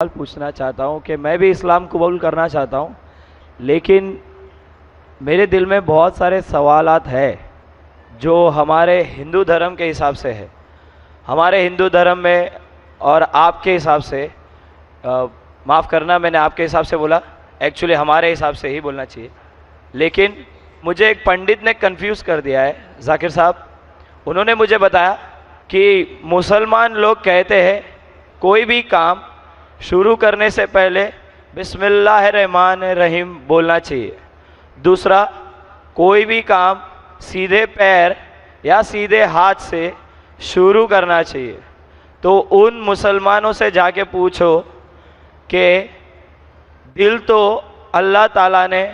सवाल पूछना चाहता हूँ कि मैं भी इस्लाम कबूल करना चाहता हूँ, लेकिन मेरे दिल में बहुत सारे सवालात है जो हमारे हिंदू धर्म के हिसाब से है। हमारे हिंदू धर्म में और आपके हिसाब से, माफ़ करना मैंने आपके हिसाब से बोला, एक्चुअली हमारे हिसाब से ही बोलना चाहिए। लेकिन मुझे एक पंडित ने कंफ्यूज कर दिया है, जाकिर साहब। उन्होंने मुझे बताया कि मुसलमान लोग कहते हैं कोई भी काम शुरू करने से पहले बिस्मिल्लाहिर्रहमानिर्रहीम बोलना चाहिए। दूसरा, कोई भी काम सीधे पैर या सीधे हाथ से शुरू करना चाहिए। तो उन मुसलमानों से जाके पूछो कि दिल तो अल्लाह ताला ने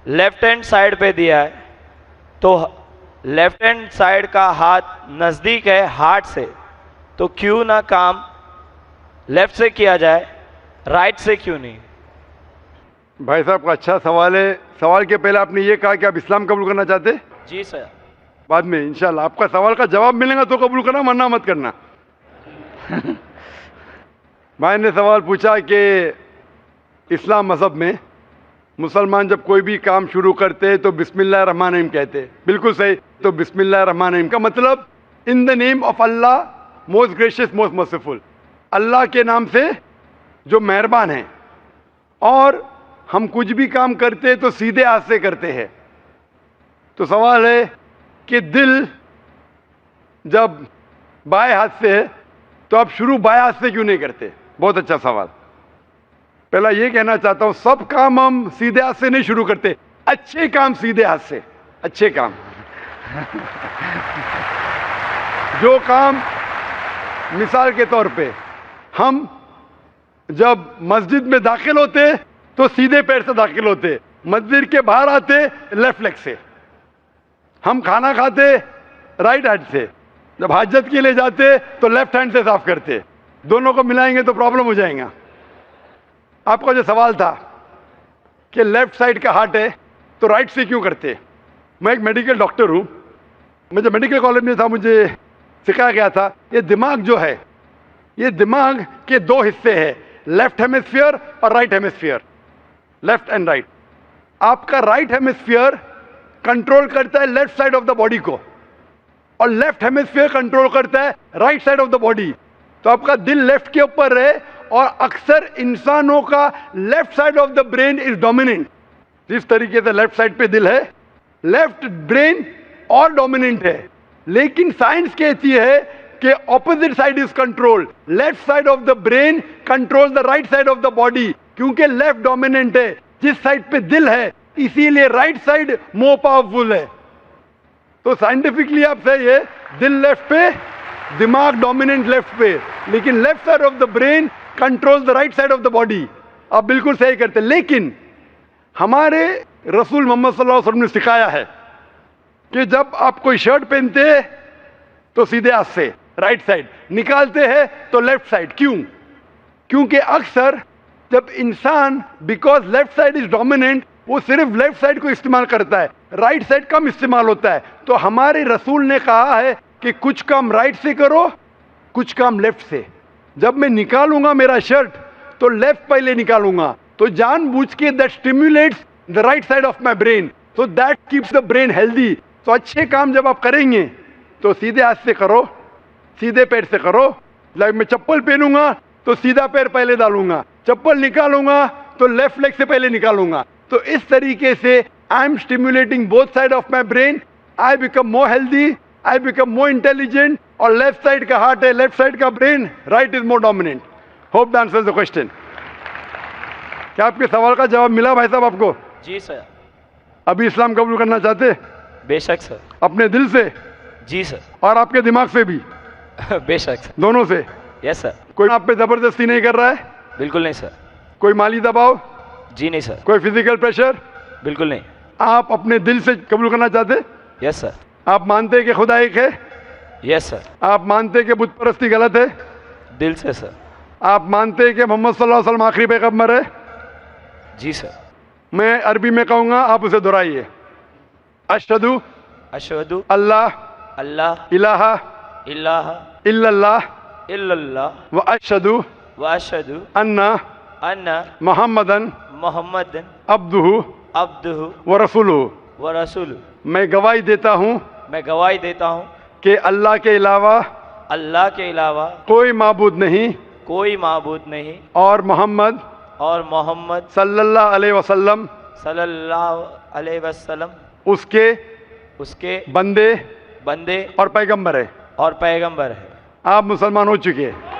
लेफ्ट हैंड साइड पे दिया है, तो लेफ्ट हैंड साइड का हाथ नज़दीक है हार्ट से, तो क्यों ना काम लेफ्ट से किया जाए, राइट से क्यों नहीं? भाई साहब का अच्छा सवाल है। सवाल के पहले आपने ये कहा कि आप इस्लाम कबूल करना चाहते हैं। जी सर। बाद में इंशाल्लाह आपका सवाल का जवाब मिलेगा तो कबूल करना, वरना मत करना। भाई ने सवाल पूछा कि इस्लाम मज़हब में मुसलमान जब कोई भी काम शुरू करते हैं तो बिस्मिल्लाह रहमान रहीम कहते हैं। बिल्कुल सही। तो बिस्मिल्लाह रहमान रहीम का मतलब in the name of Allah most gracious most merciful, Allah के नाम से जो मेहरबान है। और हम कुछ भी काम करते हैं तो सीधे हाथ से करते हैं। तो सवाल है कि दिल जब बाएं हाथ से है तो आप शुरू बाएं हाथ से क्यों नहीं करते? बहुत अच्छा सवाल। पहला ये कहना चाहता हूं, सब काम हम सीधे हाथ से नहीं शुरू करते, अच्छे काम सीधे हाथ से। अच्छे काम जो काम, मिसाल के तौर पे हम जब मस्जिद में दाखिल होते तो सीधे पैर से दाखिल होते, मस्जिद के बाहर आते लेफ्ट लेग से। हम खाना खाते राइट हैंड से, जब हाजत के लिए जाते तो लेफ्ट हैंड से साफ करते। दोनों को मिलाएंगे तो प्रॉब्लम हो जाएगा। आपका जो सवाल था कि लेफ्ट साइड का हार्ट है तो राइट से क्यों करते? मैं एक मेडिकल डॉक्टर हूं। मैं जब मेडिकल कॉलेज में था मुझे सिखाया गया था ये दिमाग जो है, ये दिमाग के दो हिस्से हैं, लेफ्ट हेमिस्फीयर और right hemisphere, left and right. आपका राइट हेमिस्फीयर कंट्रोल करता है left side of the body को, और लेफ्ट हेमिस्फीयर कंट्रोल करता है right side of the body. तो आपका दिल लेफ्ट के ऊपर है, और अक्सर इंसानों का left side of the brain is dominant. जिस तरीके से लेफ्ट साइड पे दिल है, लेफ्ट ब्रेन और डोमिनेंट है। लेकिन साइंस कहती है कि opposite side is control, left side of the brain control the right side of the body, क्योंकि लेफ्ट डोमिनेंट है जिस साइड पे दिल है, इसीलिए राइट साइड मोर पावरफुल है। तो साइंटिफिकली आप सही है, दिल लेफ्ट पे, दिमाग डोमिनेंट लेफ्ट पे, लेकिन left side of the brain control the right side of the body. आप बिल्कुल सही करते। लेकिन हमारे रसूल मोहम्मद सल्लल्लाहु अलैहि वसल्लम ने सिखाया है कि जब आप कोई शर्ट पहनते हैं तो सीधे हाथ से राइट साइड, निकालते हैं तो लेफ्ट साइड। क्यों? क्योंकि अक्सर जब इंसान, because left side is dominant, वो सिर्फ लेफ्ट साइड को इस्तेमाल करता है, राइट साइड कम इस्तेमाल होता है। तो हमारे रसूल ने कहा है कि कुछ काम राइट से करो, कुछ काम लेफ्ट से। जब मैं निकालूंगा मेरा शर्ट तो लेफ्ट पहले निकालूंगा, तो जानबूझ के that stimulates the right side of my brain, so that keeps the brain healthy. तो अच्छे काम जब आप करेंगे तो सीधे हाथ से करो, सीधे पैर से करो। लाइक मैं चप्पल पहनूंगा तो सीधा पैर पहले डालूंगा, चप्पल निकालूंगा तो लेफ्ट लेग से पहले निकालूंगा। तो इस तरीके से I am stimulating both side of my brain, I become more healthy, I become more intelligent. और लेफ्ट साइड का हार्ट है, लेफ्ट साइड का brain, right is more dominant. Hope the answers the question. क्या आपके सवाल का जवाब मिला भाई साहब आपको? जी सर। अभी इस्लाम कबूल करना चाहते? बेशक सर। अपने दिल से? जी सर। और आपके दिमाग से भी? बेशक सर। दोनों से? Yes sir. कोई आप पे जबरदस्ती नहीं कर रहा है? बिल्कुल नहीं सर। कोई माली दबाव? जी नहीं सर, कोई फिजिकल प्रेशर? बिल्कुल नहीं। आप अपने दिल से कबूल करना चाहते? यस सर, आप मानते हैं कि खुदा एक है? यस सर, आप मानते हैं कि बुत परस्ती गलत है? दिल से सर। आप मानते हैं कि मोहम्मद सल्लल्लाहु अलैहि वसल्लम आखिरी पैगंबर है? जी सर। मैं अरबी में कहूँगा, आप उसे दोहराइए। अशहदु अशहदु अल्लाह अल्लाह इलाहा इल्लाह इल्लल्लाह इल्लल्लाह व अशहदु व अशहदु अन्ना अन्ना मुहम्मदन मोहम्मदन अब्दुहु अब्दुहु व रसूलुहु। व रसूलु। मैं गवाही देता हूँ मैं गवाही देता हूँ कि अल्लाह के अलावा अल्लाह के अलावा कोई माबूद नहीं कोई माबूद नहीं और मोहम्मद और मोहम्मद सल्लल्लाहु अलैहि वसल्लम सल्लल्लाहु अलैहि वसल्लम उसके उसके बंदे बंदे और पैगंबर है। और पैगंबर है। आप मुसलमान हो चुके हैं।